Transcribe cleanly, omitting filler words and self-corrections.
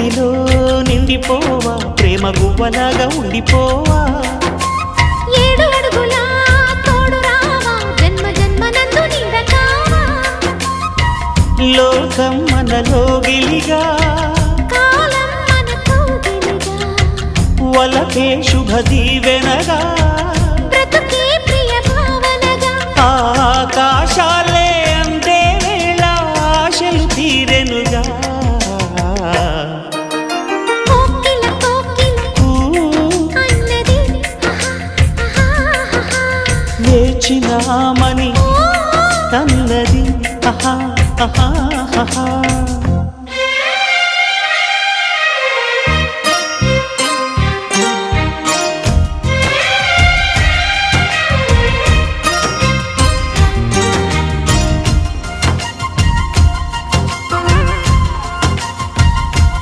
మదిలో నిండిపోవా ప్రేమ గువ్వలాగా ఉండిపోవా 7 అడుగుల తోడు రావా జన్మ జన్మనందు నీడకావా లోకం మనలో గిలిగా కాలం మన కౌగిలిగా వలకే శుభ దీవెనగా బ్రతుకే ప్రియ భావనగా ఆకాశాలే అందే వేళ ఆశలు తీరెనుగా కోకిల కోకిల అన్నది లేచినామని తన్నది ఆహా ఆహా ఆహా